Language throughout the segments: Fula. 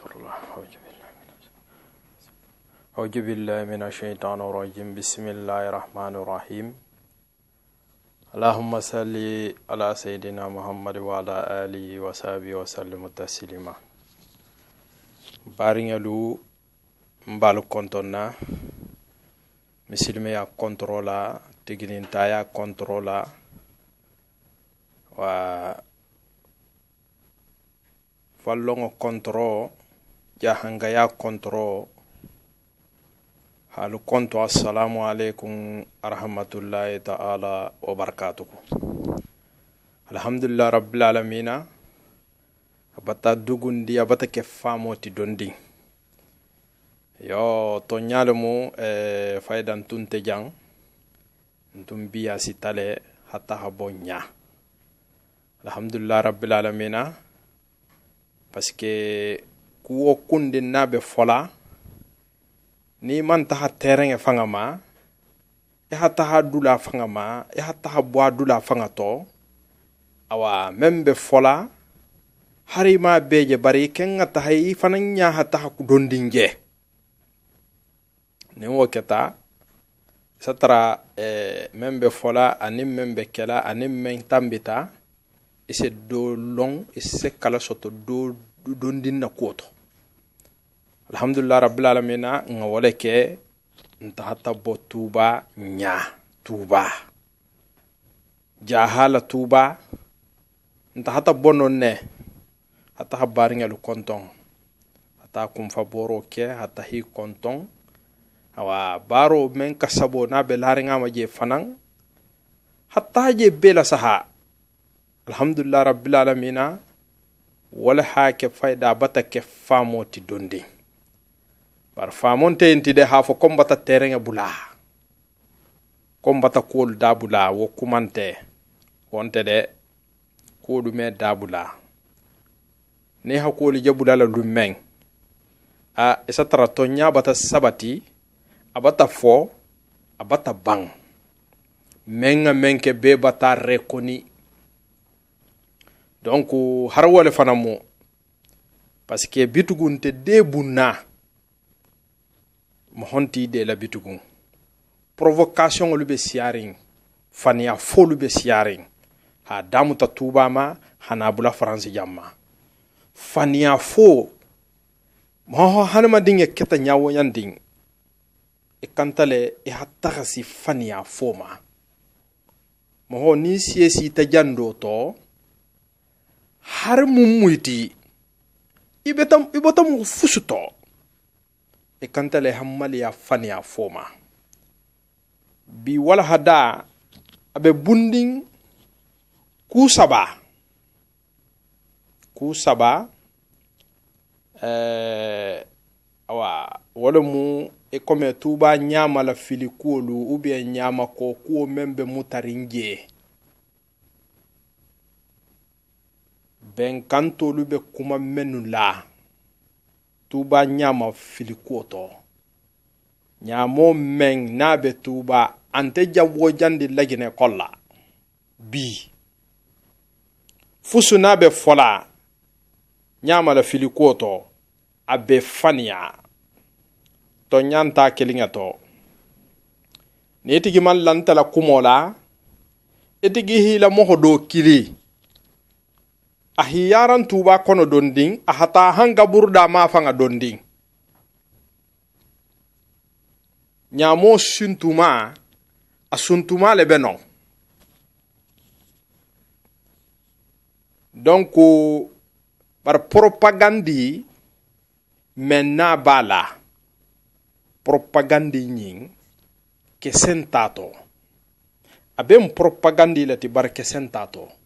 استغفر الله. أعوذ بالله من الشيطان الرجيم. بسم الله الرحمن الرحيم. اللهم صل على سيدنا محمد وعلى آله وصحبه وسلم تسليما. Baringalu mbalu kontona misilme ya kontrola tigininta ya kontrola wa fallongo kontro jahanga ya kontro halu konto. Assalamu alaikum arahmatullahi ta'ala wa barakatuh. Alhamdulillah rabbil alamina. Abata dugundi abata ke famo ti dondi yo to nyalmu faydan tunte jang ntum biya sitale hatta habonya. Alhamdulillah rabbil alamina parce que kuwo kunde nabe fola ni man taha terrain fangama e hatta hadula fangama e hatta habwa dula fangato awa membe fola harima beje bari kenga tahay fananya hatta dondinge ne woketa satra membe fola anim membe kela anim men tambita ise do long ise kala soto do dondin na koto. Alhamdulillah rabbil alamin nga wala ke nta hatta botuba nya tuba jahala tuba nta hatta bononne hatta habaringa lu konton hatta kum faboro ke hatta hi konton awa baro men kasabo na be laringa ma je fanan hatta je bela saha. Alhamdulillah rabbil alamin wala haake fayda bata ke famoti dondi bar famonte entide ha fo kombata terrain bula kombata kol dabula wo kumante wonte de ko dume dabula ne hakoli jabula la lumeng a esatra tonya bata sabati abata fo abata bang menga menke be bata rekoni. Donc harwale fanamu parce que bitugun te debuna mo honti de la bitugun provocation lu be siaring fania fo lu be siaring ha damu ta tuba ma hanabula france jamma fania fo mo hanama dinge keta nyawo yanding e kantale e hatta si fania fo ma mo ni siesi tajando to har mumuiti ibotam fusuto e kantale hammali ya fania foma bi wala hada abe bunding ku saba awa wala mu e comme tuba nyama la filikulu ou bien nyama ko ku membe mutaringe ben kanto lube kuma menu la tuba nyama filikoto nyamo men nabe tuba ante jawo jandi lagine kolla bi fusu nabe fola nyama la filikoto abe fania to nyanta kelingato netigi man lantala kumola etigi hila mohodo kili ahiyaran tuba kono donding ahata hanga burda ma fanga donding nyamo suntuma asuntuma le benon. Donc par propagandi menna bala propagandi nying ke sentato abem propagandi lati bar ke sentato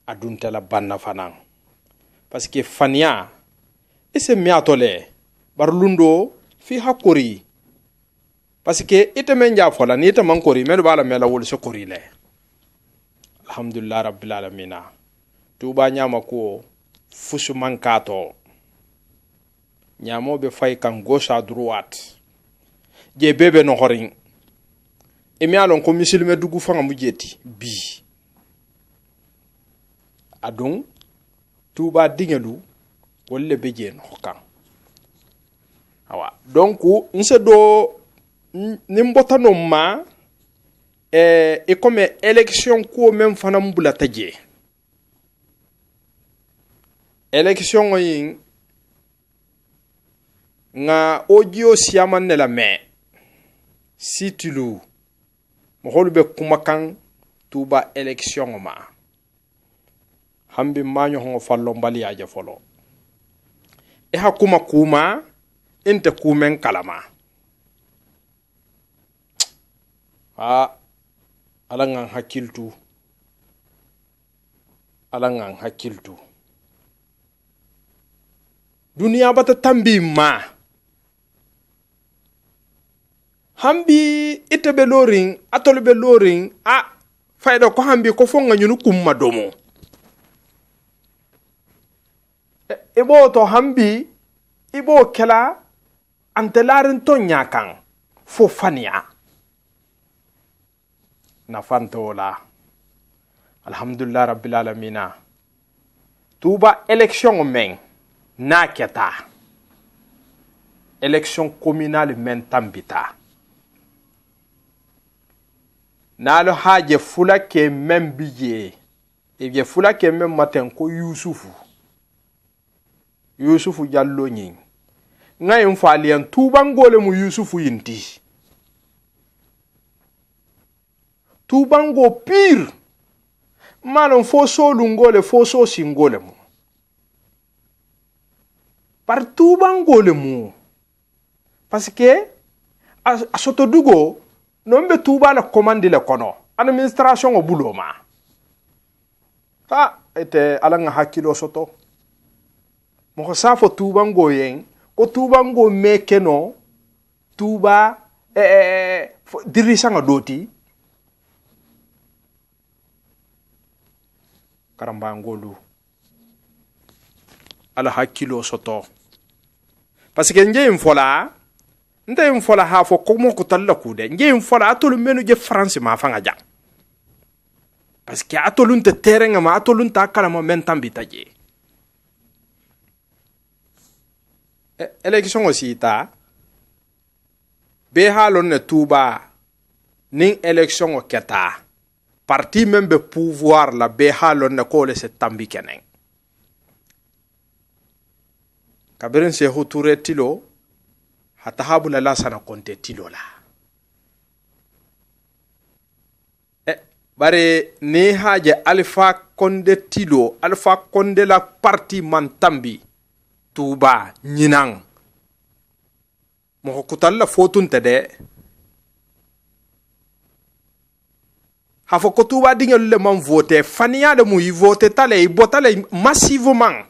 adunte la banna fanan parce que fania ese miatole barlundo fi hakori parce que ite men ja fola ni ite mankori men bala mela wol so kori le. Alhamdulillah rabbil alamin tuba nyama ko fusu mankato nyamo be fay kan gauche à droite je bebe no horin e mi alon ko musulme dugu fanga mu jeti bi adon tuba dingelu wolle be je no kan awa donc nse do nimbota no ma e comme élection ko même fana mbula taje élection yin nga audio siaman ne la me si tulu mo holbe kumakan tuba élection ma hambi maño ho fallo mbali aja folo e hakuma kuma inte kumen kalama alangan hakiltu duniya bata tambi ma hambi itebe loring atolbe loring fayda ko hambi ko fonga nyunu kumma domo ibo to hambi ibo kela antelarin to nyakan fo fania na fantola alhamdulillah rabbil alamina tuba élection men na keta élection communale men tambita nalo haje fula ke men biye e fula ke men maten ko yusufu jallo nyin ngay falian tubangole mu yusufu yinti tubango pire malon fo so lungole fo so singole mu par tubangole mu parce que a soto dugo non be tuba la commande le kono administration o buloma ete alanga hakilo soto mo ko safo tubango yen ko tubango mekeno tuba dirisanga doti karamba ngolu ala hakilo soto parce que nje mfola nte mfola ha fo ko mo ko talla kude nje mfola atolu menu je france ma fanga ja parce que atolu nte terrain ma atolu nta kala mo men tambita je élection aussi ta be halon ne tuba ning élection o keta parti même be pouvoir la be halon ne ko le se tambi kenen kabirin se huture tilo hata habula la sana konte tilo la bare ni haje alpha konde tilo alpha konde la parti man tambi tuba nyinang mo kutalla fotun tede hafo ko tuba dingel le man voter fania de mu y voter tale y botale massivement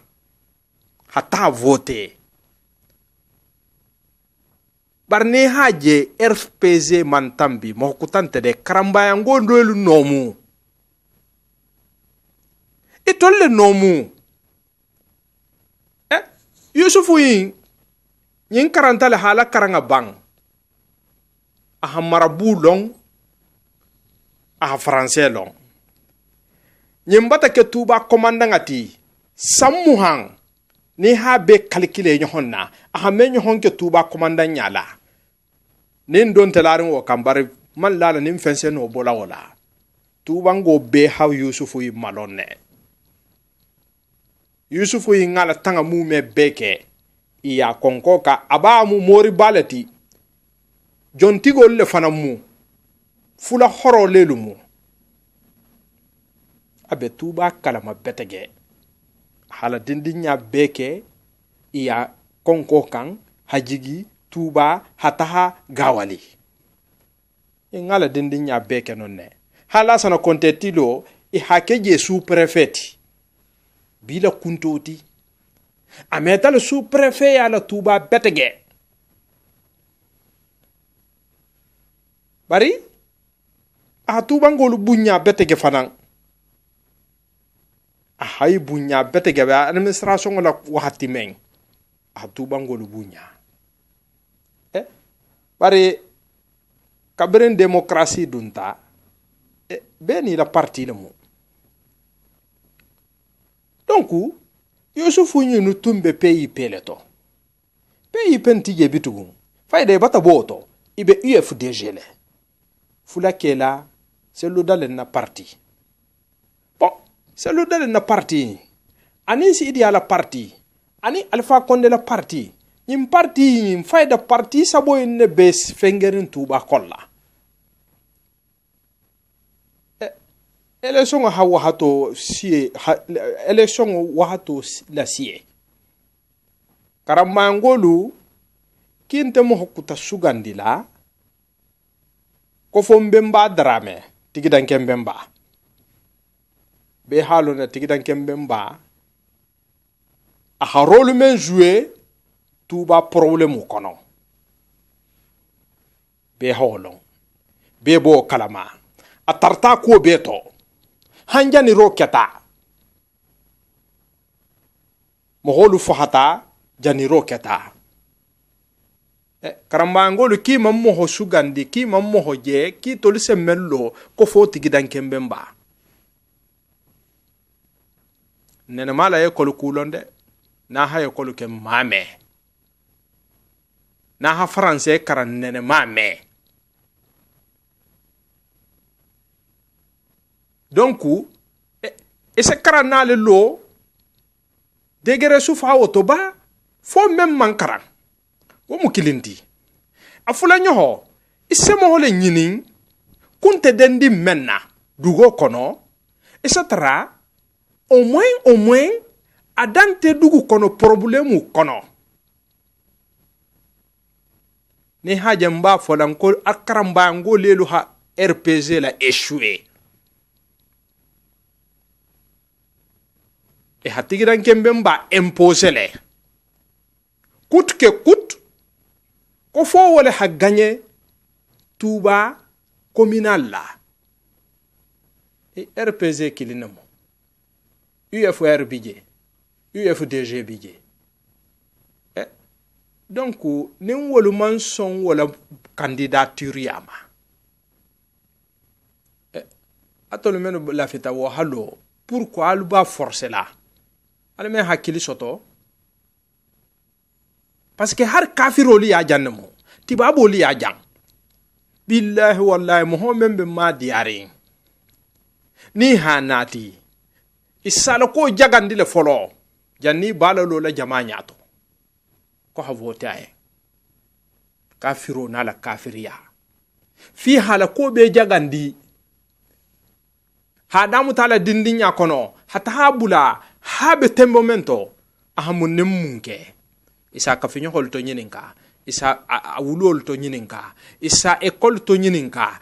hata voter barne haje RPZ man tambi mo kutante de karamba yango ndolu nomu itolle nomu yusufu yin karanta le hala karanga bang aha marabu long aha français long yin bata ke tuba commandangati samuhang ni ha be calculer nyohonna aha me nyohon ke tuba commandant nyala nin don telarin o kambari man lala nin fense no bola wala tuba ngo be ha yusufu yin malonne yusufu yin ngala tanga mu me beke iya konkoka aba mu mori balati jontigol le fanamu fula horo lelumu abe tuba kalama betege hala dindinya beke iya konkokan hajigi tuba hataha gawali ngala dindinya beke nonne hala sana kontetilo I hakeje sous-préfet bila kuntoti ameta le sous-préfet ya la tuba betege bari a tuba ngolu bunya betege fanan a hay bunya betege ba administration la wahati men a tuba ngolu bunya bari kabren démocratie dunta beni la parti le mo donc yusufu nyinu tumbe peyi peleto peyi pentije bitugun fayde bata boto ibe UFDG le fula kela selu dalen na parti bon selu dalen na parti ani si idi ala parti ani Alpha Condé la parti nyim parti nyim fayda parti sabo ne bes fengerin tuba kolla election ha wahato sie election wahato la sie karamangolu kinte mo hokuta sugandila ko fo mbemba drame tigidan kembemba be halo na tigidan kembemba a harolu men jouer tuba problème kono be holon be bo kalama a tarta ko beto hanjani roketa moholu fahata jani roketa karambangolu ki mammo ho sugandi ki mammo ho je ki tolise mello ko foti gidan kembemba nene mala e kolu kulonde na ha e kolu kem mame na ha français karan nene mame donc e se karan na le lo degere sufa otoba fo même mankaran wo mukilinti afula nyoho isemo hole nyinin kunte dendi menna dugo kono etc. au moins adante dugu kono problème kono ni haja mba folan ko akaramba ngo lelu ha RPG la échoué e hatigiran kembe mba imposé le coûte que coûte ko fo wala ha gagné Touba communal la e RPG kilinamo UFR bidje UFDG bidje donc ni wolu man son wala candidature yama atolu menu la feta wo halo pourquoi aluba forcer la alme hakili soto parce que har kafiroli ya jannamo tibaboli ya jang billahi wallahi muhammad be ma diari ni hanati isala ko jagandi le folo janni balalo la jama'ato ko ha vote ay kafiro na la kafiriya fi hala ko be jagandi hadamu tala dindinya kono hata habula habe tembo mento ahamun nemmunke isa kafinyo holto nyininka isa awulol to nyininka isa école to nyininka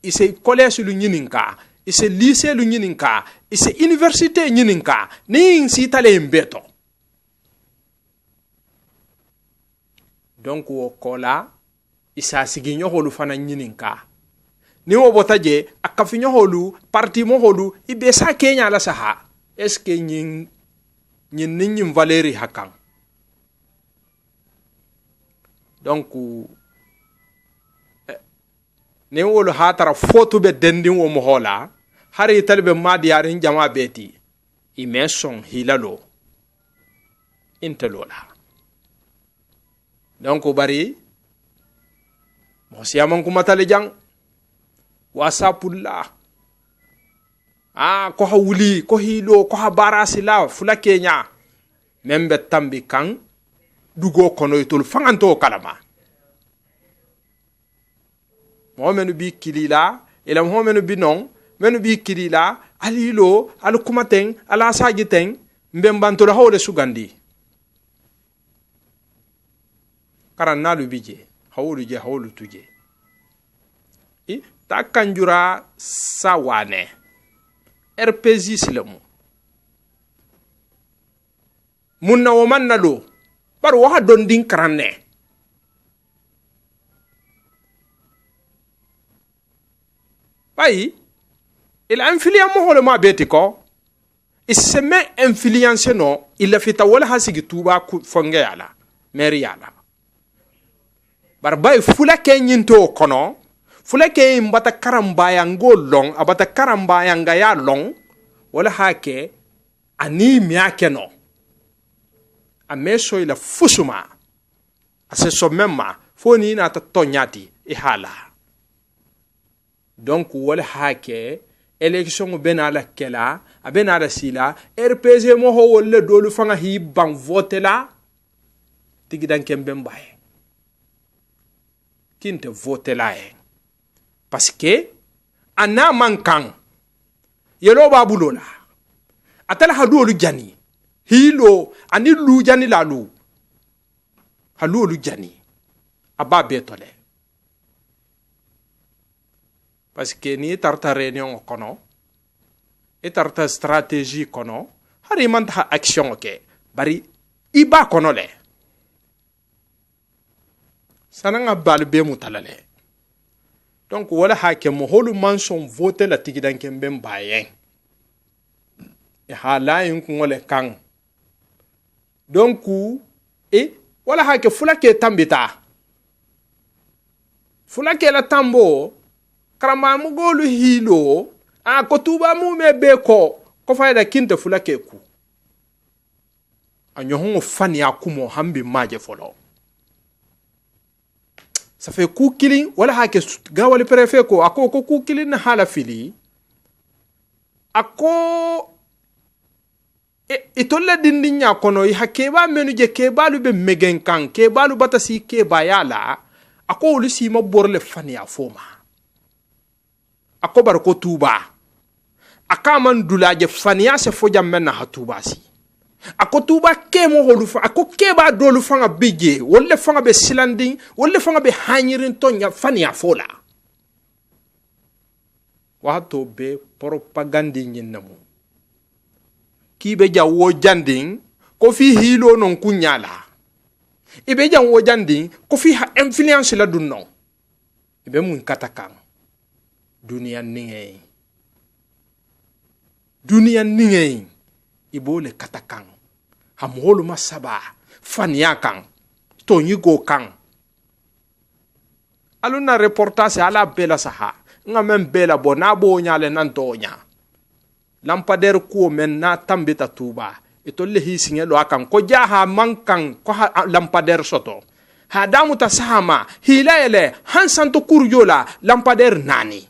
isa collège lu nyininka isa lycée lu nyininka isa université nyininka ni sitale mbeto donc wo kola isa siginyo holu fana nyininka ni wo botaje akafinyo holu parti mo holu ibe sa Kenya la saha est-ce que nyin valeri hakan donc ne wolo hatara foto be dendin wo mohola hari talbe madi yarin jama beti imeson hilalo intelola donc bari mo siamon kuma tale jang wasapulla ko hawuli ko hilo ko barasila fula Kenya membe tambi kan dugo kono itul fanganto kalama mo menu bi kilila ila mo menu bi non menu bi kilila alilo al kumaten ala sajiten mbembanto la hawle sugandi karannalu bije hawlu tuje ta kanjura sawane RPG silamu munna wo mannalo bar wa don din karanne bai il influence mo hole ma beti ko iseme influence no il fita wala hasigi tuba ku fonge yala meri yala bar bai fula kenyinto kono fula ke mbata karambaya ngolong abata karambaya ngaya long wala hake ani miake no a meso ila fusuma ase somema foni na ta tonyati e hala donc wala hake election bena la kela abena la sila rpg mo ho wolle dolu fanga hi ban vote la tigi dan kemben baye kinte vote la parce que ana mankan yelo babulola atala hadolu jani hilo ani lu jani la lu halolu jani aba betole parce que ni tarta réunion kono e tarta stratégie kono hari man ta action ke bari iba kono le sananga balbe mutalale donc wala hakem holu manson voter la tigidan kemben bayen e halayin ngole kan donc e wala hake fulake tambita fulake la tambo karama mugolu hilo a ko tuba mu me be ko fayda kinte fulake ku anyo hon fani akumo hambi maje folo ça fait ku kilin wala hake gawali préfet ko ako ko ku kilin na hala fili ako itolle dindinya kono i hakeba menu je kebalu be megen kan kebalu batasi keba yala ako ulusi ma borle fani afoma ako bar ko tuba akaman dulaje fani ya se foja menna hatuba si ako tuba kemo holu fa ako keba dolu fanga bije wolle fanga be silanding wolle fanga be hanyirin tonya fani afola wato be propaganda nyinamu kibe ja wo janding ko fi hilo non kunyala ibe ja wo janding ko fi ha influence la dunno ibe mun katakan duniya ningay ibole katakan hamolu masaba fania kan tonyigo kan aluna reportage ala bela saha nga men bela bona bo nyale nan tonya lampader ko men na tambita tuba itolle hisinge lo akan ko jaha mankan ko lampader soto ha damu ta sahama hilaele hansanto kurjola lampader nani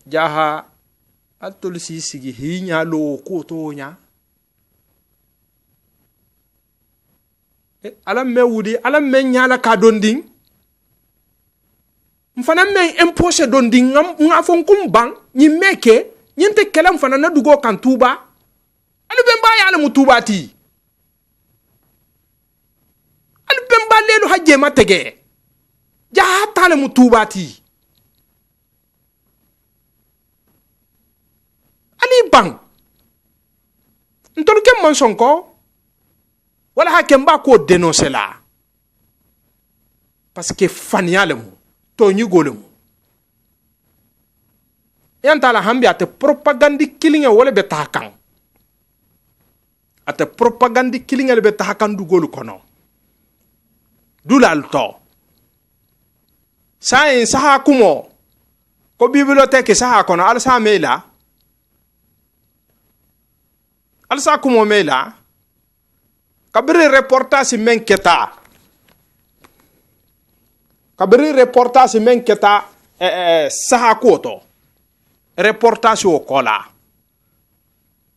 jaha atol sigi hinya lo ko tonya alam me wudi alam me nyala ka donding mfana me impose donding nga fon kumbang ni meke nyente kelam fana na dugo kan tuba alu bemba ya ala mutubati alu bemba lelu hajje matege jaha tale mutubati ali bang ntolu kem man sonko wala hakem ba ko dénoncer la parce que fanialemu to nyugolemu yanta la hambi ate propagandi kilinga wala be takan ate propagandi kilinga le be takan du golu kono dulal to sa en saha kumo ko bibliothèque saha kono al sa mela alsa kumo mela kabiri reportage men keta saha koto reportage o kola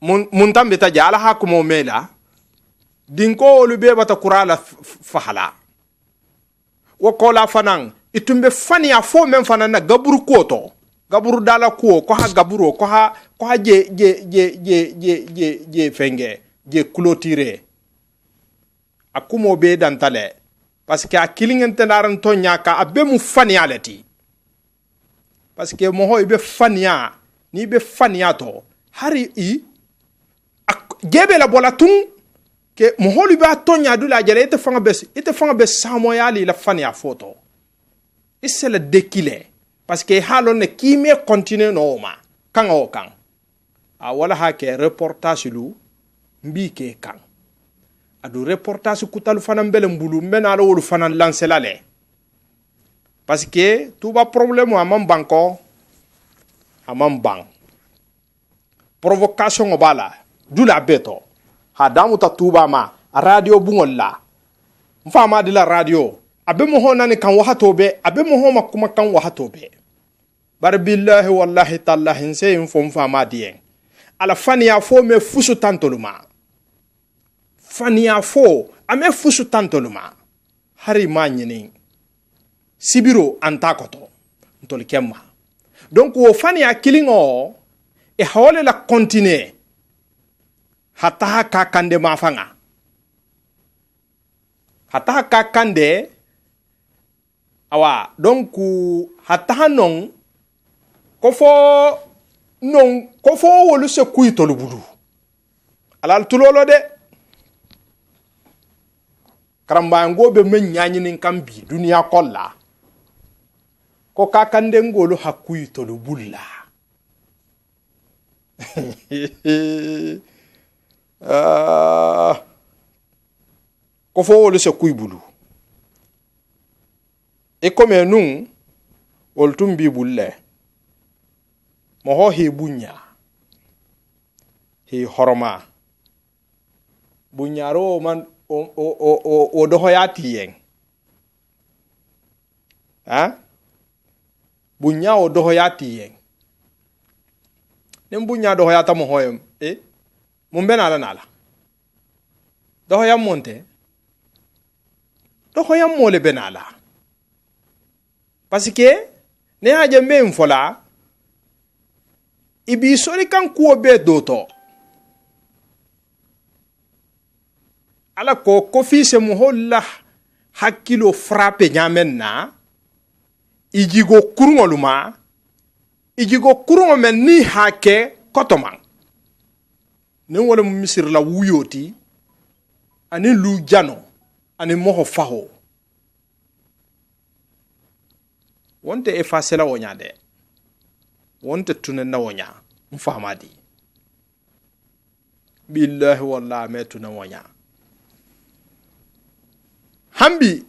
mun tambe ta jala ha kumo mela dinko lube bata kurala fahala wo kola fanan itumbe fani ya fo men fanan na gaburu koto gaburu dala ko ha gaburu ko ha je fenge je clôturer akumo be dantale parce que a kilingen tenaran to nyaka abe mu fania leti parce que mo hoy be fania ni be fania to hari i gebe la bolatun ke mo holu ba to nya dula jere ite fanga be samoyali la fania photo c'est le dékilé parce que halon ne kimi continue no ma kan o kan a wala ha ke reportage lu mbi ke kan adu reportage kutalu fanan bele mbulu mena ala wolu fanan lancelale parce que tuba problème amam banko amam bang provocation bala dula beto ha damu ta tuba ma radio bungolla mfama de la radio abe mo honani kan wahato be abe mo homa kuma kan wahato be bar billahi wallahi tallahi se info fama dien ala fania fo me fusu tantoluma fania fo ame fusu tantoluma hari ma nyini sibiro antakoto ntol kemma donc wo fania kilingo e hawle la continuer hatta ka kande mafanga hatta ka kande awa donc hatta non ko fo wolu se kuyitolu bulu alal tulolo de karamba ngobe men nyaanyinin kambi duniya kolla ko ka kande ngolu hakuyitolu bulla ko fo wolu se kuy bulu e comme nous wol tumbi bulle mo ho he bunya he horoma bunyaro man o do hoyati yen ha bunya o do hoyati yen nem bunya do hoyata mo hoyem mo benala nala do hoyam monte do hoyam mole benala parce que ne haje men fola ibi sori kan kuo be doto ala ko fi se mo holla hakilo frappe nyamen na ijigo kurungoluma ijigo kurungo men ni hake kotoman ne wala misir la wuyoti ani lu jano ani moho faho wonte effacer la wonya de wonte tunen na wonya mfamadi billahi wallahi metu na wonya hambi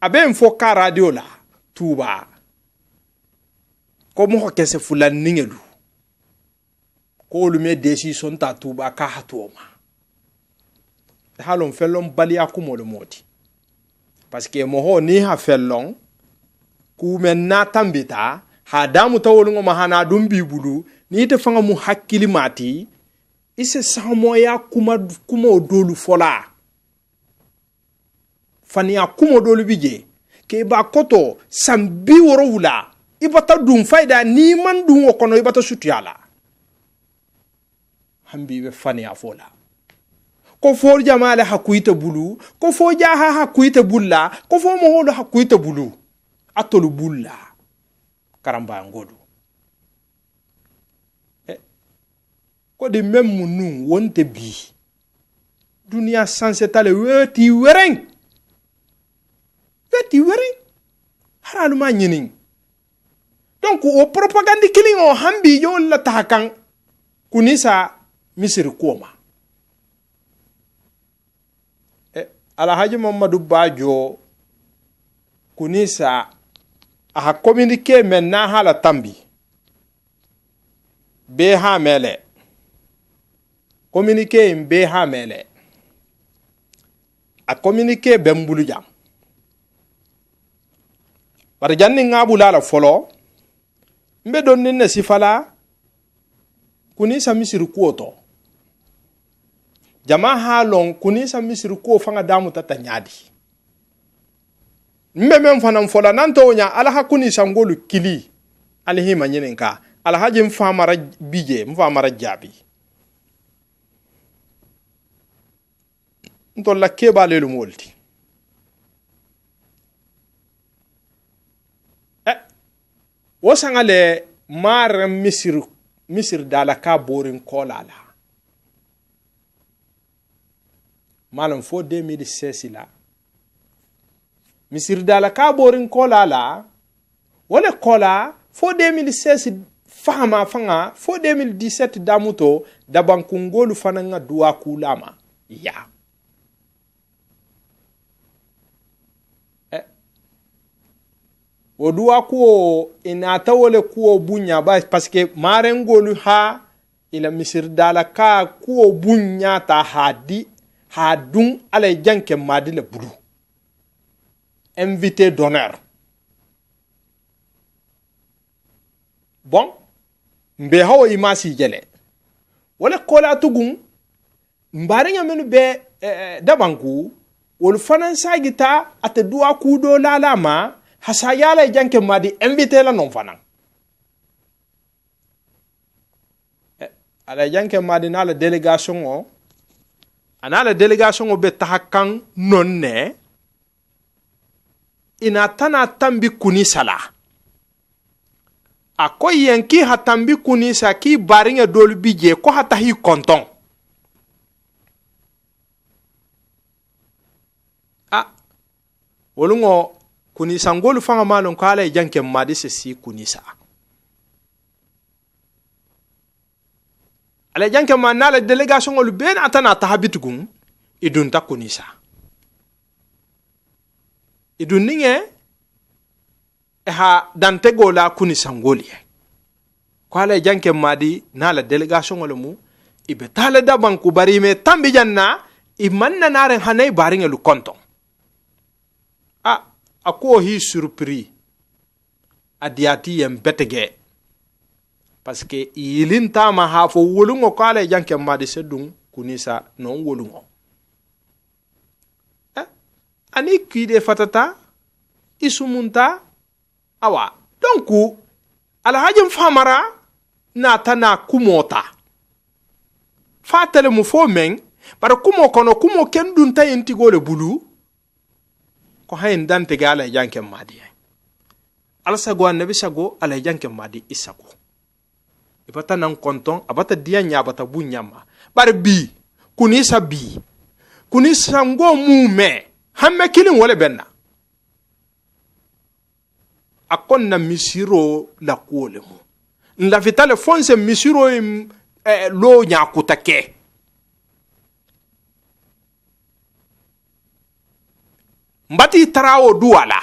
abe mfo ka radio la tuba ko mo kese fulan ningelu ko lume decision ta tuba ka hatoma halon fellon balia kumo le moti parce que mo ho ni ha fellon ku men na tambita ha damu tawolungo mahana dum bibulu ni te fanga mu hakkili mati ise samoya kuma dolu fola fania kuma dolu bije ke ba koto sambi woro wula ibata dum fayda ni man dum okono ibata sutiyala hambi be fania fola ko for jamale hakuita bulu ko fo jaha hakuita bulla ko fo mo hodo hakuita bulu atolu bulla karamba ngodu ko de même munu wonte bi dunia sans etale weti wereng haralu ma nyinin donc o propagande killing o hambi yo la takan kunisa misir koma Alhaji Mamadou Bajo kunisa a communiqué maintenant hala tambi be ha mele communiqué be ha mele a communiqué bembulu jam bar janni ngabula la folo mbe don ne sifala kunisa misir kuoto jama halon kunisa misir ko fanga damu tata nyadi mbe men fana fola nanto nya ala hakuni sangolu kili alhima nyenenka alhaji mfamara bije mfamara jabi nto la keba lelu molti wosangale mar misir dala ka borin kolala malam fo 2016 la misir dala ka borin kolala wala kola fo 2016 fama fanga fo 2017 damuto da bankungolu fananga duwa kulama ya o duwa ko inata wole ko bunya ba parce que marengolu ha ila misir dala ka kuo bunya ta hadun ala janke madi le bulu invité d'honneur. Bon mbe hawo imasi jele wala kola tugun mbaringa menu be dabanku wol fanan sagita ate duwa kudo lalama hasayala janke madi invité la non fanan ala janke madi na la délégation o ana la délégation o be tahakan nonne ina tana tambi kuni sala akoy yanki hatambi kuni sa ki baringa dolu bije ko hata hi konton wolungo kuni sangolu fanga malon ko ala janke madi se si kuni sa ala janke manna la délégation olu ben atana tahabitugun idun ta kuni sa idun ninge ha dantego la kuni sangoli ko ala janke madi na la délégation olu mu ibe tala da banku bari me tambi janna imanna naren hanay baringa lu konton ako hi surpris adiati yem betege parce que ilin tama ha fo wolungo kala janke madi sedung kunisa non wolungo ani kide fatata isumunta awa donc alhajim famara na tana kumota fatale mu fo men bara kumo kono kumo kendun tayenti gole bulu ko hayin dante ga ala janke madi ala sago annabi sago ala janke madi isago ibata nan konton abata diya nya bata bunyama bar bi kuni sabi kuni sango mume hamme kilin wala benna akonna misiro la kuolemu nda vitale fonse misiro lo nya kutake mbati tarawo duwala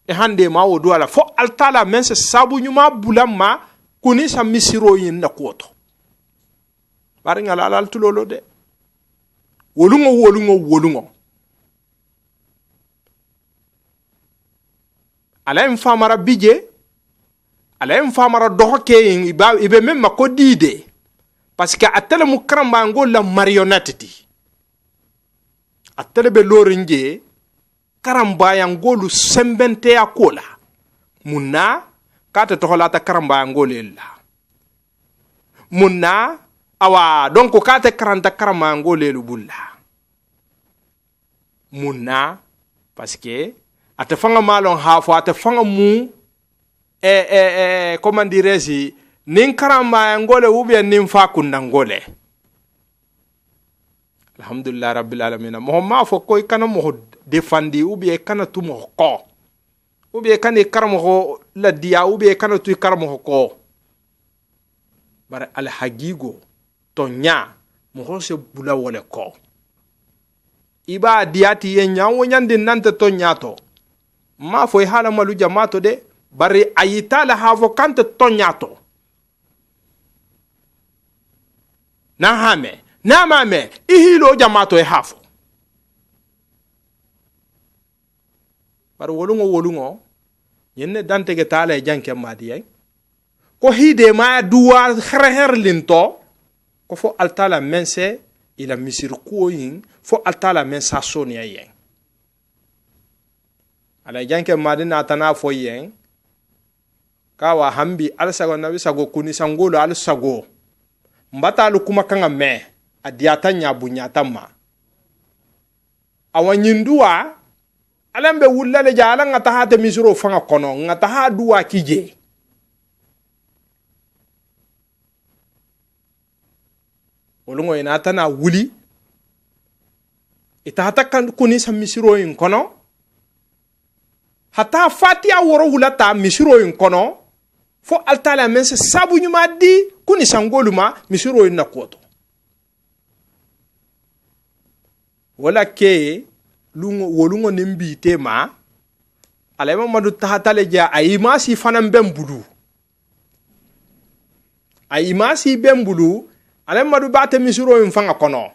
hande ma wo duwala fo altala mense sabu nyuma bulamma kuni sa misiro yin na koto bari ngala alal tulolo de wolungo ala mfamara bije ala mfamara dohoke ibe memma ko dide parce que atele mukramba ngol la marionnette di atele be lorinje karamba ngolu sembente akola munna kata toholata karamba ngolella munna awa donc kata karanta karamba ngolelu bulla munna parce que ate fanga malon hafo ate fanga mu comment dirais-je nin karamba ngole ubia nin fa kunna ngole alhamdulillah rabbil alamin mo ma fo koy kana mo defandi ou bien kana tu mo ko ou bien kana karamo la dia ou bien kana tu karamo ko bar al hagigo to nya mo se bula wala ko iba diati ye nya wonyande nante to nyato ma fo hala malu jamato de bari ayita la havo kante to nyato na hame na mame ihilo jamato e hafo bar wolungo yenne dante ge tala e janke madi ko hide ma duwa khreher linto ko fo altala mense ila misir koyin fo altala mensa sonia yen ala janke madi na tana fo yen kawa hambi alsago nabi sago kuni sangolo alsago mbata lu kuma kanga me adiata nya bunyata ma awanyindua alambe wulale jala ngata hate misiro fanga kono ngata ha duwa kije olungo ina tana wuli ita hata kan kuni sa misiro in kono hata fatia woro wulata misiro in kono fo altala mense sabu nyuma di kuni sangoluma misiro in nakoto wala ke wolungo nimbi tema alema madu tahatale ja ayima si fanam bembulu a imasi bembulu ale madu bate misiro in fanga kono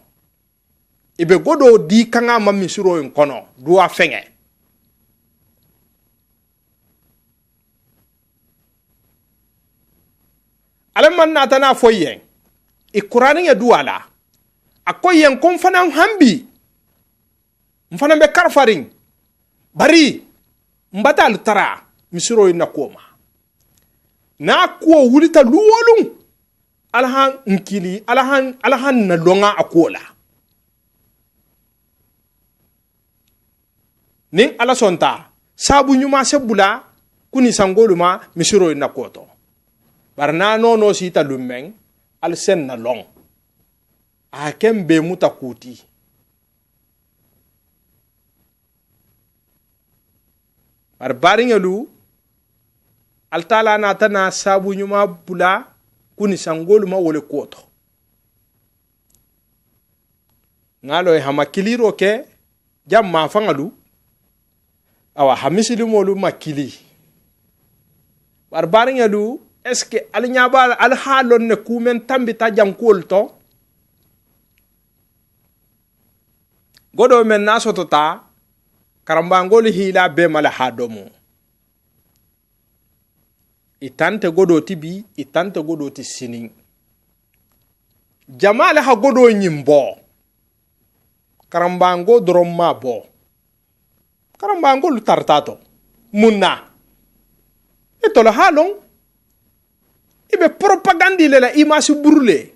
ibe godo di kanga ma misiro in kono duwa fenge ale man natana foyen e qur'ani ya duwala akoyen kon fana hambi mfana be karfaring bari mbatal tara misiro in nakoma na kuwa wulita luwolun alhan nkili alhan na longa akola nin ala sonta sabu nyuma sebula kuni sangoluma misiro na koto barna no sita lumeng al sen na long a kembe mutakuti bar baringelu altala na tana sabu nyuma bula kuni sangoluma wole koto ngalo e hamakiliro ke jamma fangalu awa hamisili molu makili barbarin yalu eske al nyaba al halon ne kumen tambita jankol to godo men nasotota karambangoli hila be mala hadomo itante godo tibi itante godo ti sinin jamala ha godo nyimbo karambango dromma bo karambango lutartato munna etolo halon ibe propagande lela imasi burule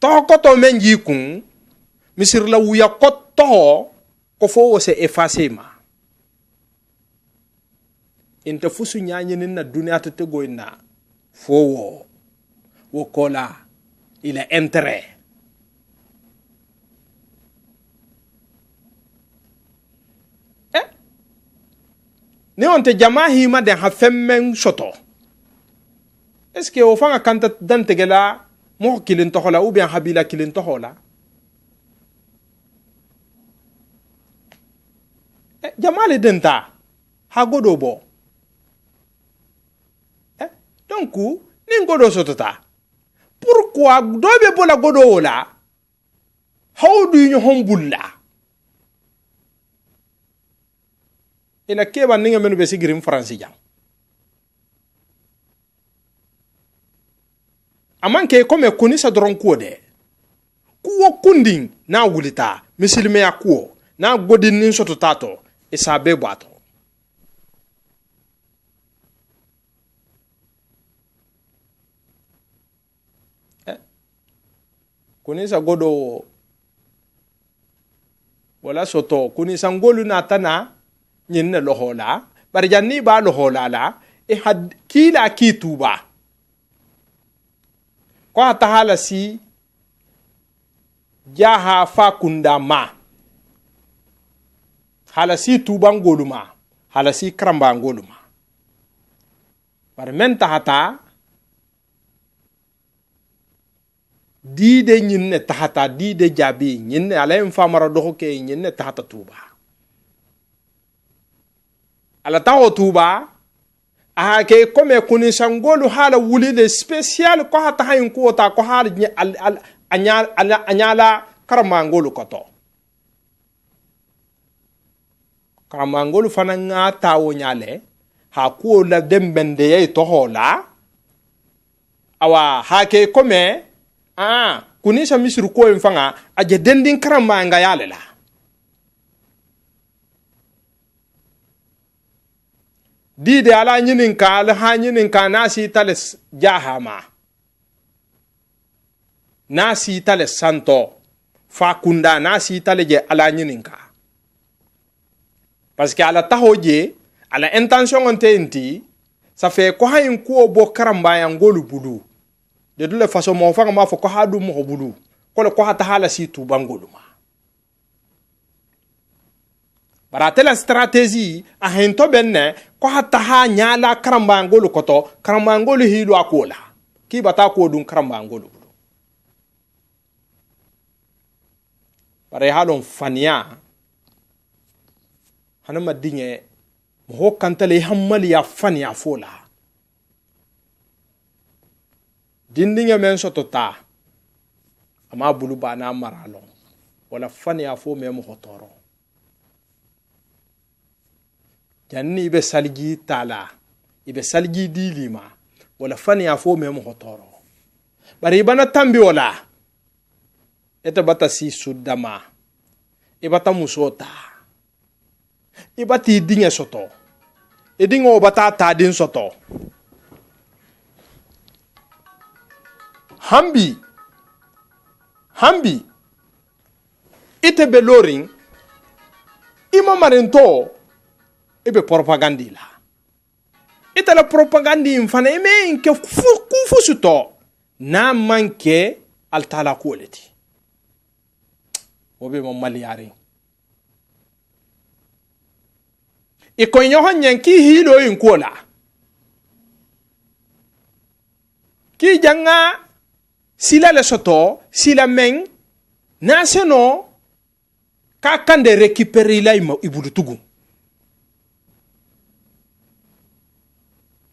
to koto menji kun misir la wuya koto ko fo se effacer ma inte fusu nyanyi na dunia te goina fo wo kola ila intérêt ne onte jamahi ma de ha femmen soto est ce que o fanga kanta dante gela mo kilin to hola ou bien habila kilin to hola jamale denta ha godo bo donc ni godo sotota pourquoi dobe bola godo la how do you humbulla ina keba ninga menu be sigirim france jam amanke comme koni sa doron ko de kuwo kunding na wulita misilme ya kuwo na godin nin soto tato e sabe bato koni sa godo wala soto koni sangolu na tana nyinne lohola bar janni ba lohola la e had kila kituba ko ta hala si jaha fa kunda ma hala si tuban goluma hala si kramba goluma bar menta hata dide nyinne tahata dide jabi nyinne ala famara doho ke nyinne tahata tuba ala tawo tuba a ke comme kuni sangolu hala wuli de spécial ko hata hayin ko ta ko hala anyala karamangolu koto karamangolu fana nga tawo nyale ha ko la dembende yey to hola awa ha ke comme kuni sa misru ko en fanga aje dendin karamanga yale la dide ala nyinin ka ala ha nyinin ka nasi tales jahama nasi tales santo fa kunda nasi taleje ala nyinin ka parce que ala tahoje ala intention on tenti ça fait ko hayin ko bo karamba ya ngolu bulu de toute façon mo fanga ma fo ko hadu mo bulu ko hata hala si tu bangolu ma barate la stratégie a hento benne ko hata ha nyala karamba ngolu koto karamba ngolu hilu akola ki bata ko dun karamba ngolu bare halon fania hanama dinye mo kantale hammali ya fania fola dindinge men soto ta ama bulu ba na maralo wala fani afo me mo hotoro janni be salgi tala ibe salgi dilima wala fani afo me mo hotoro bari bana tambi wala eta bata si sudama ibata musota ibati dinge soto edingo bata ta din soto hambi ite be loring ima marento ebe propagandi la ite la propagandi infana ime inke kufusuto na manke altala quality obe mo maliari e ko nyoho nyanki hilo in kola ki janga sila le soto sila men na seno ka kande récupérer la ibudutugu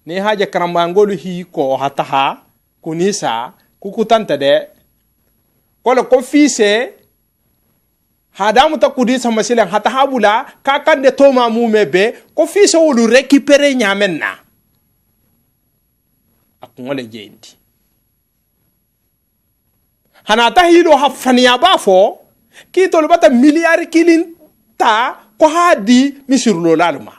ni haja karambangolu hi ko hataha kunisa kukutanta de kola ko fise hadamu ta kudisa masila hataha bula ka kande toma mumebe ko fise wolu récupérer nyamenna akungole jendi hanata hilo hafania bafo kito lubata miliari kilin ta ko hadi misirulo laluma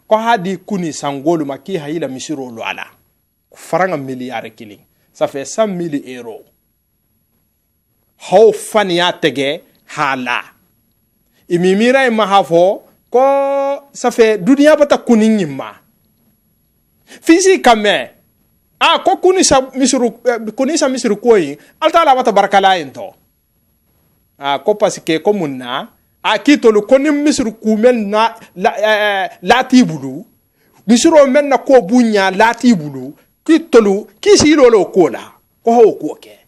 ko hadi kuni sangolu maki hayila misirulo ala faranga miliari kilin ça fait 100 000 euros how fania tege hala imimira ima hafo ko ça fait dunia bata kuni nyima fisi kame ko kunisa misiru koyi altala bata barakala into ko parce que ko munna kitolu koni misiru kumel na lati bulu misiru men na ko bunya lati bulu kitolu kisi lolo kola ko hawo ko ke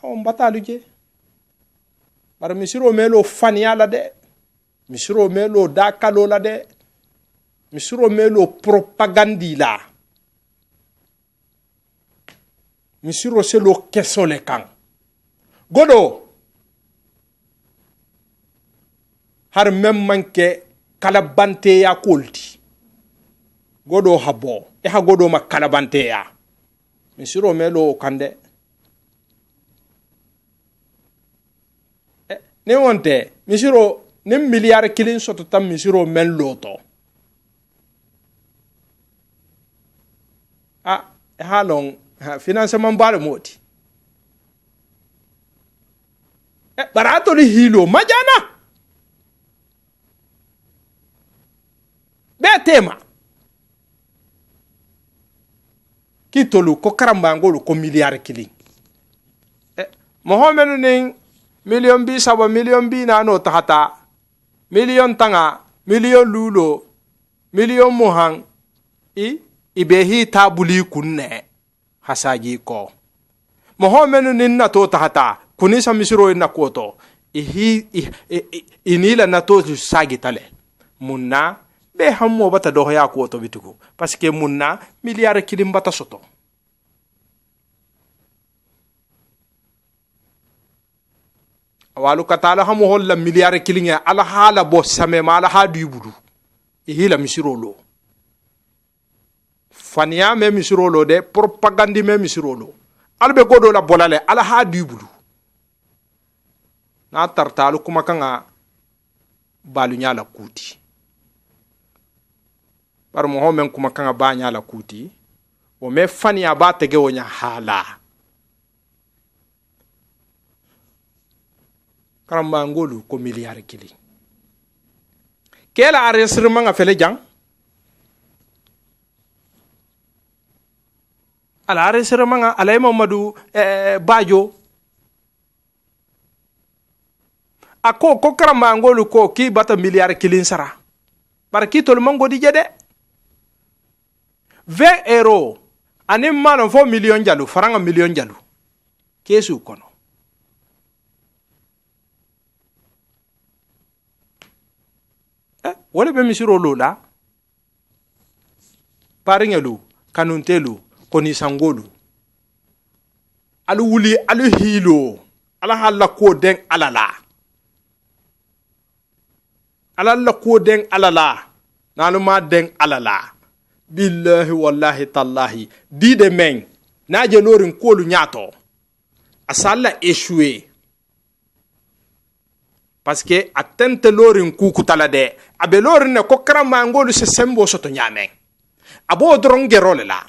on batalu je bar misiru melo fania la de misiru melo dakalo la de misiru melo propagandi la misiro se lo kesole kan godo har mem manke kala bante ya kolti godo habo ha godo ma kala bante ya misiro melo kande ne wonte misiro ne milliard kilin soto tam misiro men loto halong financement baro moti barato li hilo majana be tema kitolu ko karambangolu ko milliard kili mohamenu ning million bi sabo million bi na no tahata million tanga million lulo million mohang ibehi tabuli kunne hasaji ko mohamenu ninna to tahata kunisa misiro na koto inila na to sagi tale munna be hammo bata do ya koto bitugo parce que munna milliard kilim bata soto walu katala hamu holla milliard kilinga ala hala bo same mala ha dubudu hila misiro lo fania me misirolo de propagande me misirolo albe godo la bolale ala ha dubulu na tartalu kuma kanga balunya la kuti par mo homen kuma kanga banya la kuti o me fania ba tege wonya hala karamba ngolu ko milliard kili kela aresrement nga fele jang ala aresrement alay Mamadou Bajo ako ko karamba ngolu ko ki bata milliard kilin sara par ki tol mango di jede 20 euros anim malon fo million jalu faranga million jalu kesu kono wala be misiro lola paringelu kanuntelu koni sangolu alu wuli alu hilo ala halla ko den alala ala la ko den alala nanu ma den alala billahi wallahi tallahi di de men na je lorin ko lu nyato asalla échoué parce que atente lorin kuku tala de abe lorin ne ko krama ngolu se sembo soto nyame abo dron gerole la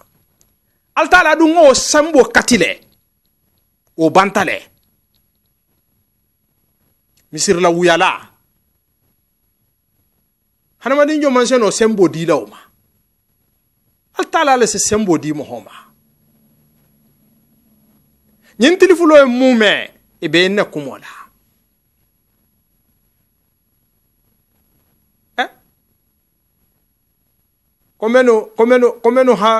altala du ngo sembo katile o bantale misir la wuyala hanama dinjo manseno sembo di lawma altala le se sembo di mohoma nyintili fulo e mume e be ne kumola komeno ha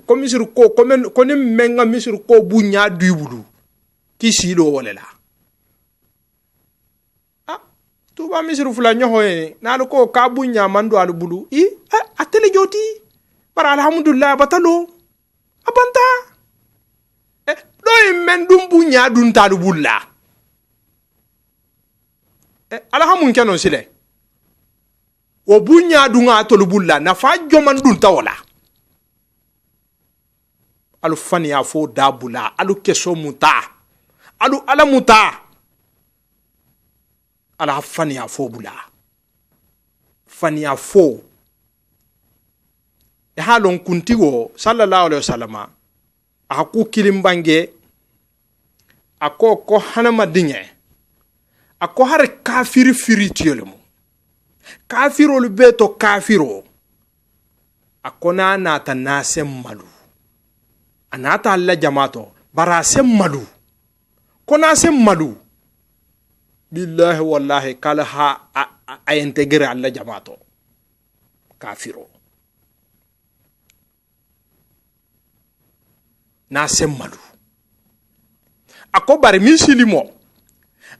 komisir ko koni menga misir ko bunya duibulu ki silo wolela tuba misir fula nyoho e na ko ka bunya mando al bulu atele joti bara alhamdulillah batalo abanta do men dum bunya dun talu bulla alhamun kenon sile o bunya dunga tolu bulla na fa joman dun tawala alu fani ya fo dabula alu keso muta alu ala muta ala fani ya fo bula fani ya fo e halon kuntigo sallallahu alaihi wasallama aku kilimbange ako ko hanama dinye ako har kafiri firitiolemu kafiro lubeto kafiro akona nata nasem malu anata alla jamato barasem malu kona sem malu billahi wallahi kala ha a integrer alla jamato kafiro nasem malu ako bari misilimo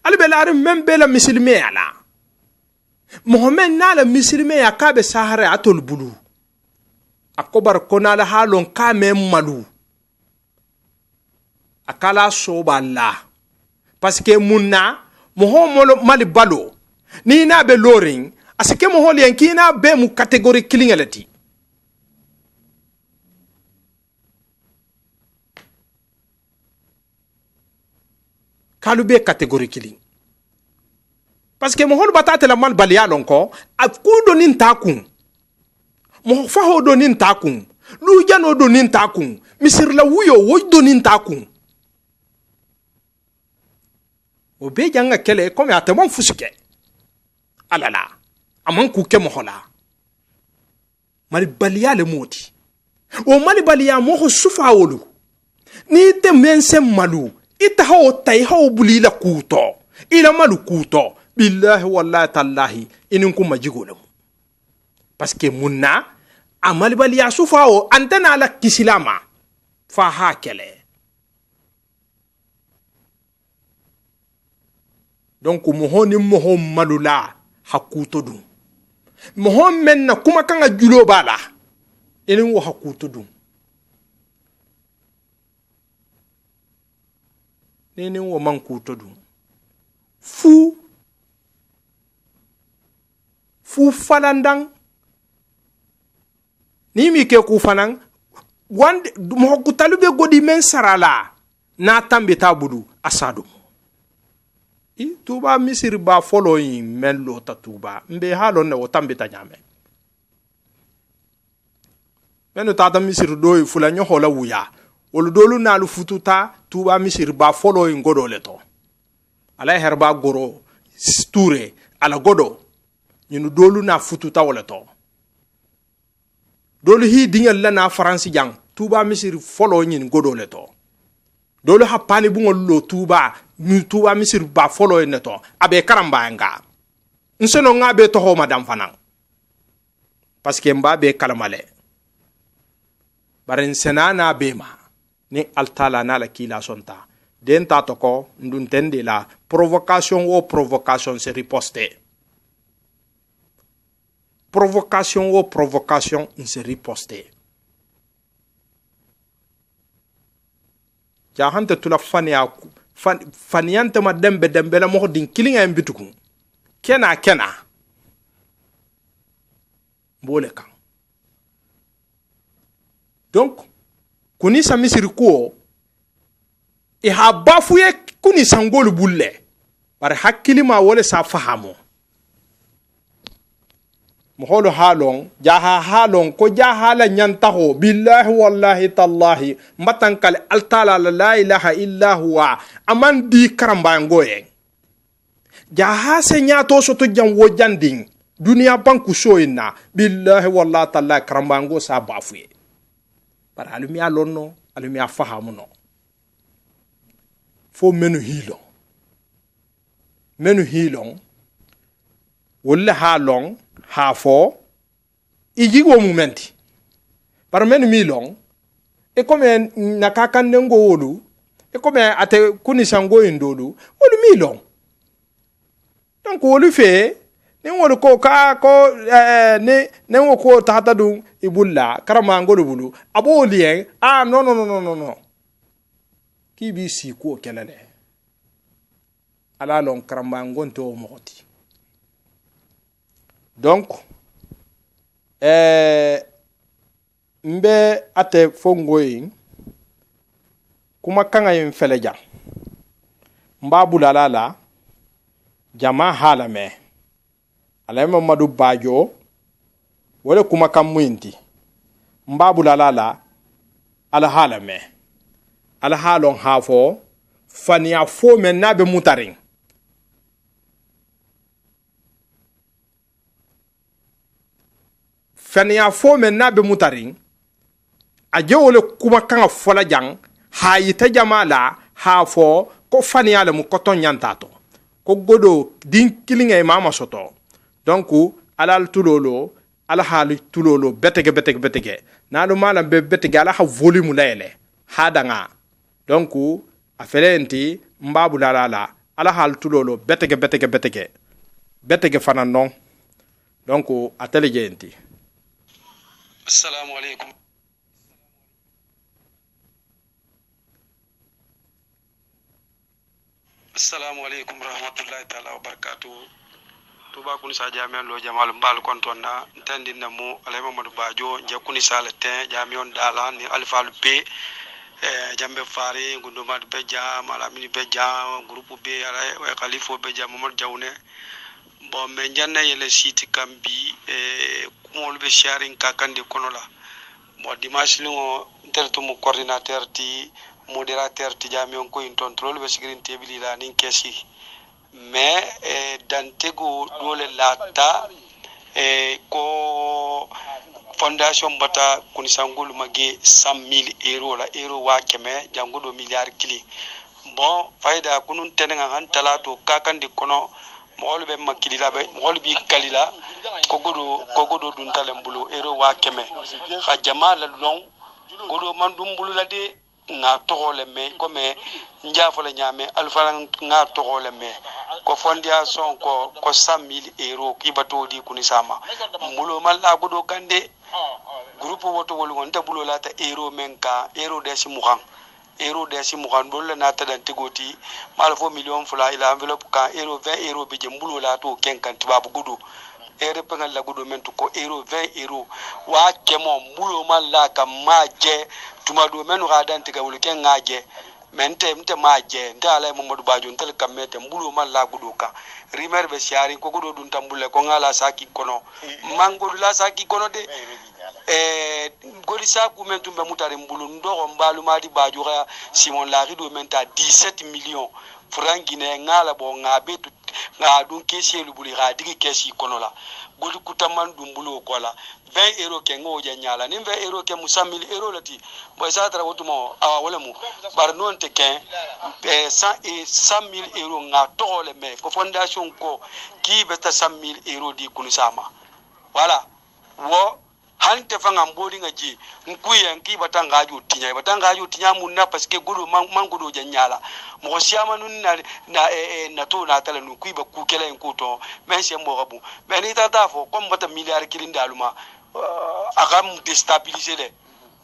albelare membela misilime ala Mohamed nala misilime ya kabe sahara atol bulu akobar konala halon kame malu akala soba la parce que munna mohomo mali balo ni na be loring asike moholi yankina be mu category kilingalati kalu be category killing parce que mohol batata la mal balia lonko akudo nin takun mo faho do nin takun lu jano do nin takun misir la wuyo wo do nin takun o be janga kele comme atamon fusuke alala aman ku ke mohola mal balia le moti o mal balia mo sufa wolu ni te mense malu ita ho tay ho bulila kuto ila malu kuto billahi wallahi tallahi inin kuma jigolem parce que munna amal bali ya sufao antana ala kisilama fa hakele donc mohoni mohom malula hakuto dum mohom menna kuma kanga julo bala inin wo hakuto dum inin wo man kuto dum fu falandang ni mi ke ku fanan wande mo ku talube godi men sarala na tambe tabudu asadu tuba misir ba following mello tatuba mbe halon ne o tambe ta nyame meno tata misir do fula nyo hola wuya wol dolu na lu fututa tuba misir ba following godo leto ala herba goro sture ala godo ñunu dolu na fututa wala to dolu hi dingal la na france jang tuba misir folo ñin godole to dolu ha pani bu ngol lo tuba mi tuba misir ba folo ne to abe karamba nga nseno nga be to ho madam fanan parce que mba be kalamale barin senana bema ni altala na la kila sonta den ta to ko ndun tende la provocation o provocation se riposte provocation ou provocation, il se riposte. jahanta tula faniyanta ma dembe la mo din kilinga en bituku kena bole kan donc kuni sa misiri ko e ha bafuye kuni sangolu bulle bar hakkili ma wole sa fahamo mo holo halon jaha halon ko jahala nyantaho billahi wallahi tallahi mbatankale altala la ilaha illa huwa amandi karamba ngoye jaha se nyato soto jam wo janding dunia banku soyna billahi wallahi tallahi karamba ngo sa bafuye bar alumi alonno alumi afahamuno fo menu hilong wala halong hafo ijigo momenti par menu milong e comme nakakande ngolu e comme ate kunisango indolu wolu milong donc wolu fe ne wolu ko ka ko ne wo ko tata dum ibulla karama ngolu bulu abo lien non ki bi si ko kelale ala lon karamba ngonto moti donc mbe ate fongoyin kuma kanga yin feleja mbabu lalala jama halame alama madu bajo wala kuma kam muinti mbabu lalala ala halame ala halon hafo fania fo men nabe mutarin fania fo men nabe mutarin ajewole kuma kanga fola jang hayita jamala hafo ko fania le mu koton nyantato ko godo din kilinga mama soto donc alal tulolo ala hali tulolo betege nalo mala be betege ala ha volume lele hadanga donc afelenti mbabu lalala ala hal tulolo betege fanan non donc intelligenti. Assalamu alaikum. Assalamu alaikum rahmatullahi ta'ala wa barakatuh. Tuba kuni sa jami'an lo jamal mbal kontonna tandin na mu alayma madu bajo je kuni sala ten jami'on dala ni alfalu p jambe fari gunduma beja malamini beja groupe b ala khalifo beja mamad jawne bon men janna yele siti kambi kumol be sharing kakande konola mo dimanche lo terto mo coordinateur ti modérateur ti jami'on ko in contrôle be screen table la nin kesi mais dantego dole lata ko fondation bata kunisangulu mage 100,000 euro la euro wa keme jangudo milliard kili bon fayda kunun tenenga han talato kakandi kono mol be makili la be mol bi kalila kogodo dun talembulu euro wa keme ha jamal long godo mandum bulu la de nga togole me comme njafo la nyame alfa nga togole me ko fondation ko 100,000 euro ki bato di kunisama mulo malla godo kande groupe woto wol wonta bulo lata euro menka euro desi mugan dolle na tadan tigoti mal fo million fula ila enveloppe ka euro 20 euro be je bulo lato kenkan tibabu gudu ere pengal la gudu mentu ko euro 20 euro wa kemo bulo malla kam maje tuma do menu ga dan tiga wol ken ngaje mente maje ndala Mamadou Bajo ntel kamete bulo malla gudu ka rimer be siari ko gudu dun tambule ko ngala saki kono mango la saki kono de goli sa ku mentu be mutare mbulu ndoro mbalu madi Bajo ga Simon Lari do menta 17 millions francs guinéens ngala bo ngabetu nga dun kesi lubuli ga digi kesi kono la goli kutaman dumbulo ko la 20 euro ke ngo nyala ni 20 euro ke musa 1000 euro lati boy sa tara wotumo awa wala mu bar non te ken 100,000 euro nga to le me ko fondation ko ki beta 100,000 euro di kunisama voilà wo hante fanga mbodi ngaji nkuye nki batanga aju tinya munna parce que gudu man gudu nyala mo siama nun na to na tala nu kuiba ku kela en kuto men se mo gabu men ita ta fo comme bata milliard kilin daluma agam déstabiliser le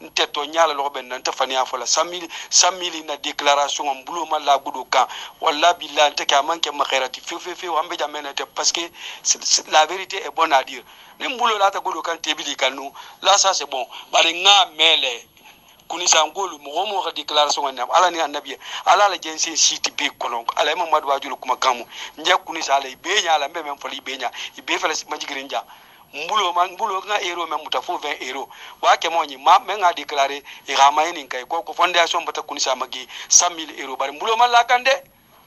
nte to nyala lo ben nte fani afola 100 000 na déclaration on bulo ma la gudo kan walla billah nte ka manke ma khairati fi hambe jamena te parce que la vérité est bonne à dire ni mbulo la ta gudo kan tebili kanu là ça c'est bon bari nga mele kunisa ngolu mo ka déclaration on ala ni annabi ala la jensi siti be kolon ala mamadu wajulu kuma kamu nja kunisa ala be nya ala mbe men foli be nya ibe fala majigire nja mbulo nga euro men muta fo 20 euro wa ke mo ni ma men nga déclarer e ga mayni kay ko fondation bata kunisa magi 100 000 euro bari mbulo man la kan de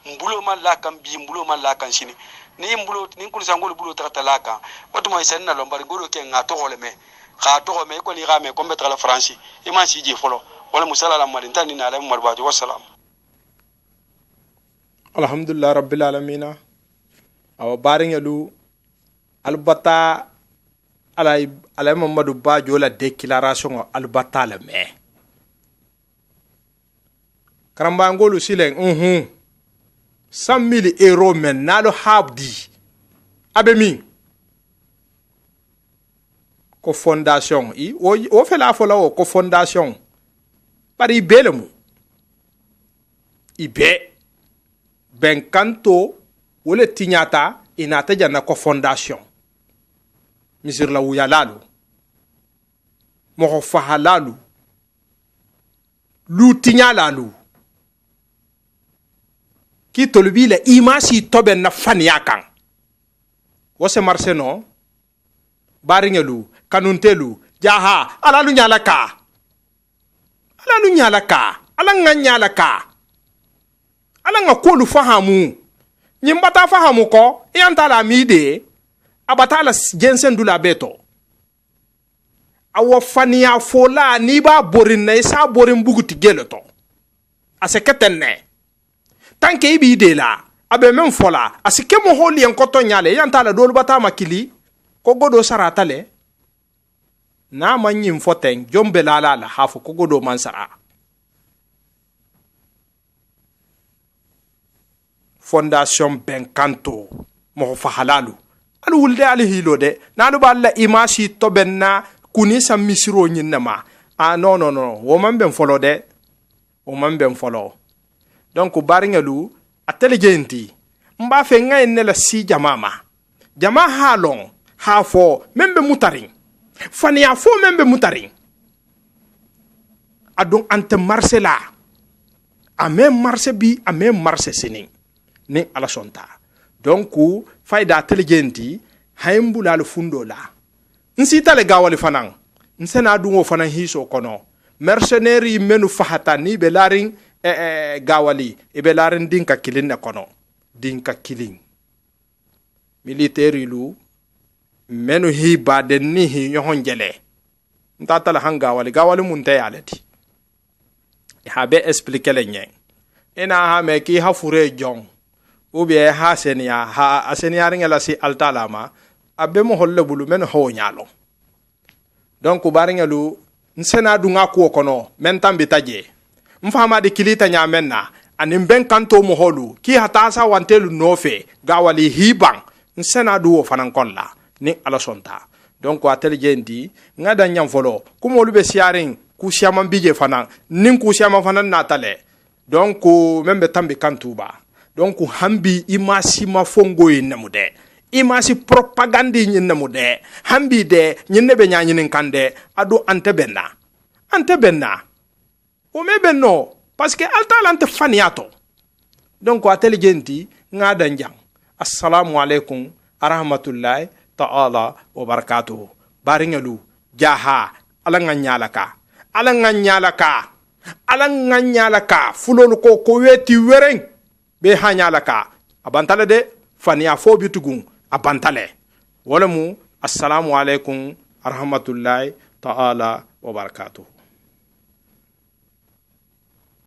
mbulo man la kan bi mbulo man la kan sini ni mbulo ni kunisa ngolu bulo trata la kan wato mo senna lo bari golo ke nga to hole me ka to me ko ni ga me ko betra la france e man si je folo wala musalla la madin tan ni ala mo marbajo wassalam alhamdulillah rabbil alamin aw barin yalu albata alay Mamadou Badio la déclaration albata la mais karamba ngolu silen 100 000 euros men nalo habdi abemi ko fondation o fait la fola ko fondation bari belemu ibe ben kanto wole tinyata inata janna ko fondation misir la wuya lalu mo fahalalu lu tinya lalu ki tolbi la imasi toben na faniya kan wose marseno baringelu kanuntelu jaha alalu nyalaka alanga nyalaka alanga kolu fahamu nyimbata fahamu ko yanta la mide abatala jensen dula beto awo faniya fola ni ba borin na isa borin buguti geleto aseke tenne tanke ibi de la abe men fola asike mo holi en koto nyale yanta la dolu bata makili ko godo sarata le na manyim foten jombe la hafu ko godo mansara fondation benkanto mo fa halalu alu wulde ali hilo de nanu balla imasi to benna kuni sam misiro nyinama non wo man ben folo de o man ben folo donc baringalu intelligenti mba fe ngay ne la si jama halon hafo membe mutarin fani ya fo membe mutarin adon ante marcela a même marché bi a même marché sinin ni ala sonta donc fayda intelligenti haymbula al fundo la nsita le gawali fanan nsena dungo fanan hiso kono mercenaire menu fahata ni be larin gawali e be larin dinka kilin na kono dinka kilin militaire lu menu hiba den ni hi yohon jele ntata la hanga gawali munte yaleti habe expliquer le nyen ina ha me ki ha fure jong ou bien ha asenia ringela si altalama abe mo holle bulu men ho nyalo donc baringelu nsena dunga ko kono men tambi taje mfama de kilita nyamenna anim ben kanto mo holu ki hata sa wantelu nofe gawali hiban nsena duwo fanan kolla ni ala sonta donc intelligenti ngada nyam folo kumo lube siaring ku siama bije fanan nin ku siama fanan natale donc membe tambi kantuba donc hambi imasi mafongo yinemude imasi propagande yinemude hambi de nyinebe nyanyinin kande ado antebenna o mebenno parce que altalante faniato donc intelligenti ngada njang assalamu alaikum arahmatullahi ta'ala wa barakatuh baringelu jaha alanga nyalaka fulolu ko weti wereng be hanyalaka abantale de fania fo bitugun abantale wala mu assalamu alaikum arahmatullahi ta'ala wa barakatuh